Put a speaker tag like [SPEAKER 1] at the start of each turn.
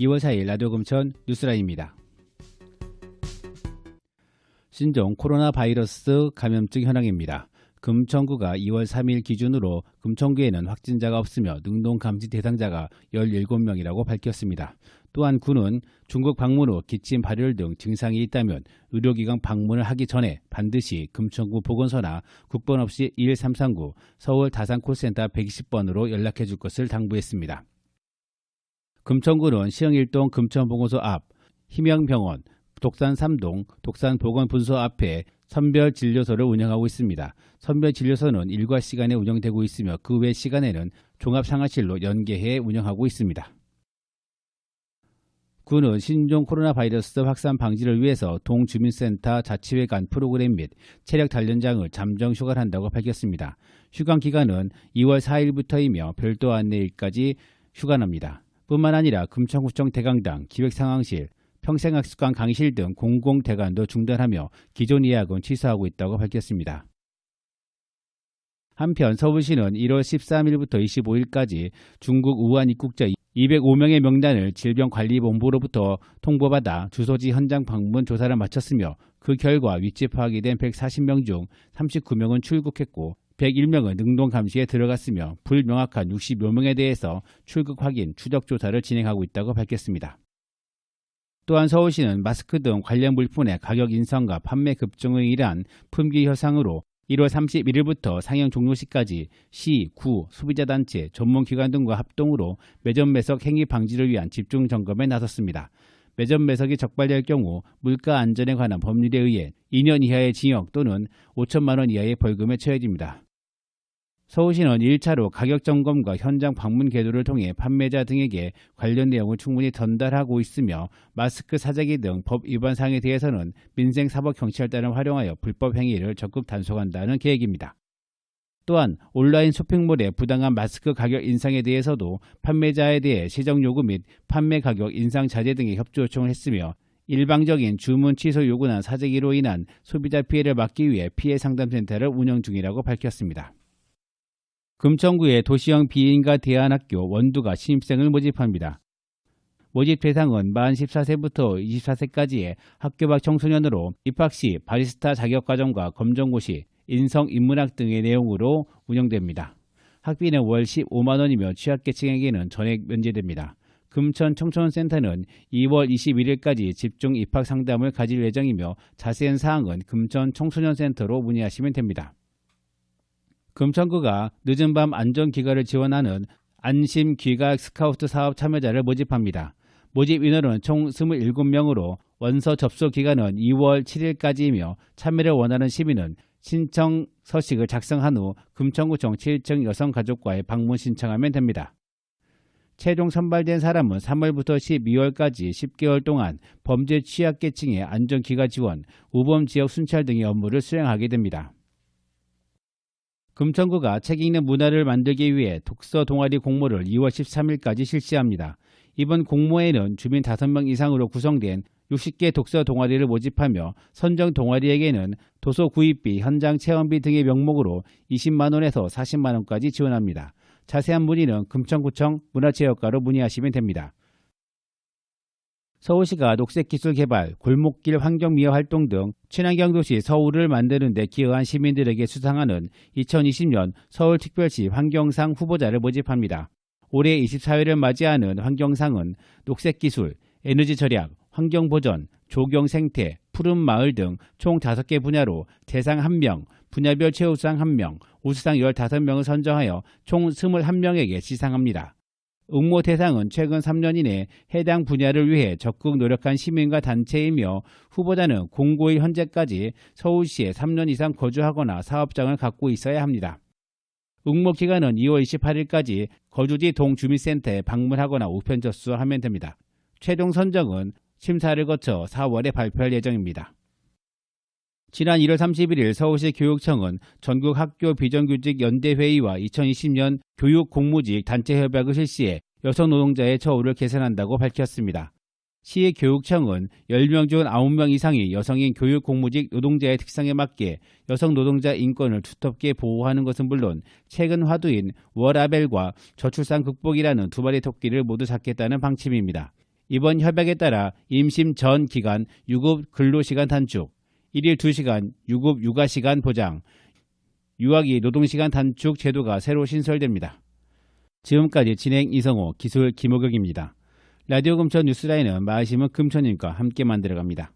[SPEAKER 1] 2월 4일 라디오 금천 뉴스라인입니다. 신종 코로나 바이러스 감염증 현황입니다. 금천구가 2월 3일 기준으로 금천구에는 확진자가 없으며 능동 감지 대상자가 17명이라고 밝혔습니다. 또한 구는 중국 방문 후 기침, 발열 등 증상이 있다면 의료기관 방문을 하기 전에 반드시 금천구 보건소나 국번 없이 11339 서울 다산콜센터 120번으로 연락해 줄 것을 당부했습니다. 금천구는 시흥일동 금천보건소 앞, 희명병원, 독산 3동, 독산보건분소 앞에 선별진료소를 운영하고 있습니다. 선별진료소는 일과 시간에 운영되고 있으며 그 외 시간에는 종합상하실로 연계해 운영하고 있습니다. 구는 신종 코로나 바이러스 확산 방지를 위해서 동주민센터 자치회 간 프로그램 및 체력 단련장을 잠정 휴관한다고 밝혔습니다. 휴관 기간은 2월 4일부터이며 별도 안내일까지 휴관합니다. 뿐만 아니라 금천구청 대강당, 기획상황실, 평생학습관 강의실 등 공공대관도 중단하며 기존 예약은 취소하고 있다고 밝혔습니다. 한편 서울시는 1월 13일부터 25일까지 중국 우한 입국자 205명의 명단을 질병관리본부로부터 통보받아 주소지 현장 방문 조사를 마쳤으며 그 결과 위치 파악이 된 140명 중 39명은 출국했고 101명은 능동 감시에 들어갔으며 불명확한 60여 명에 대해서 출국 확인, 추적 조사를 진행하고 있다고 밝혔습니다. 또한 서울시는 마스크 등 관련 물품의 가격 인상과 판매 급증을 일한 품귀 현상으로 1월 31일부터 상영 종료 시까지 시, 구, 소비자단체, 전문기관 등과 합동으로 매점 매석 행위 방지를 위한 집중 점검에 나섰습니다. 매점 매석이 적발될 경우 물가 안전에 관한 법률에 의해 2년 이하의 징역 또는 5천만 원 이하의 벌금에 처해집니다. 서울시는 1차로 가격 점검과 현장 방문 계도를 통해 판매자 등에게 관련 내용을 충분히 전달하고 있으며 마스크 사재기 등 법 위반 사항에 대해서는 민생사법경찰단을 활용하여 불법 행위를 적극 단속한다는 계획입니다. 또한 온라인 쇼핑몰의 부당한 마스크 가격 인상에 대해서도 판매자에 대해 시정요구 및 판매 가격 인상 자제 등의 협조 요청을 했으며 일방적인 주문 취소 요구나 사재기로 인한 소비자 피해를 막기 위해 피해상담센터를 운영 중이라고 밝혔습니다. 금천구의 도시형 비인가 대안학교 원두가 신입생을 모집합니다. 모집 대상은 만 14세부터 24세까지의 학교 밖 청소년으로 입학 시 바리스타 자격과정과 검정고시, 인성인문학 등의 내용으로 운영됩니다. 학비는 월 15만 원이며 취약계층에게는 전액 면제됩니다. 금천 청소년센터는 2월 21일까지 집중 입학 상담을 가질 예정이며 자세한 사항은 금천 청소년센터로 문의하시면 됩니다. 금천구가 늦은 밤 안전귀가를 지원하는 안심귀가 스카우트 사업 참여자를 모집합니다. 모집 인원은 총 27명으로 원서 접수 기간은 2월 7일까지이며 참여를 원하는 시민은 신청 서식을 작성한 후 금천구청 7층 여성가족과에 방문 신청하면 됩니다. 최종 선발된 사람은 3월부터 12월까지 10개월 동안 범죄 취약계층의 안전귀가 지원, 우범지역 순찰 등의 업무를 수행하게 됩니다. 금천구가 책 읽는 문화를 만들기 위해 독서 동아리 공모를 2월 13일까지 실시합니다. 이번 공모에는 주민 5명 이상으로 구성된 60개 독서 동아리를 모집하며 선정 동아리에게는 도서 구입비, 현장 체험비 등의 명목으로 20만 원에서 40만 원까지 지원합니다. 자세한 문의는 금천구청 문화체육과로 문의하시면 됩니다. 서울시가 녹색기술 개발, 골목길 환경미화 활동 등 친환경도시 서울을 만드는 데 기여한 시민들에게 수상하는 2020년 서울특별시 환경상 후보자를 모집합니다. 올해 24회를 맞이하는 환경상은 녹색기술, 에너지절약, 환경보전, 조경생태, 푸른마을 등 총 5개 분야로 대상 1명, 분야별 최우수상 1명, 우수상 15명을 선정하여 총 21명에게 시상합니다. 응모 대상은 최근 3년 이내 해당 분야를 위해 적극 노력한 시민과 단체이며 후보자는 공고일 현재까지 서울시에 3년 이상 거주하거나 사업장을 갖고 있어야 합니다. 응모 기간은 2월 28일까지 거주지 동주민센터에 방문하거나 우편 접수하면 됩니다. 최종 선정은 심사를 거쳐 4월에 발표할 예정입니다. 지난 1월 31일 서울시 교육청은 전국 학교 비정규직 연대회의와 2020년 교육공무직 단체협약을 실시해 여성 노동자의 처우를 개선한다고 밝혔습니다. 시의 교육청은 10명 중 9명 이상이 여성인 교육공무직 노동자의 특성에 맞게 여성 노동자 인권을 두텁게 보호하는 것은 물론 최근 화두인 워라밸과 저출산 극복이라는 두 마리 토끼를 모두 잡겠다는 방침입니다. 이번 협약에 따라 임신 전 기간 유급 근로시간 단축, 1일 2시간 유급 육아시간 보장, 유아기 노동시간 단축 제도가 새로 신설됩니다. 지금까지 진행 이성호, 기술 김호격입니다. 라디오 금천 뉴스라인은 마하심은 금천님과 함께 만들어갑니다.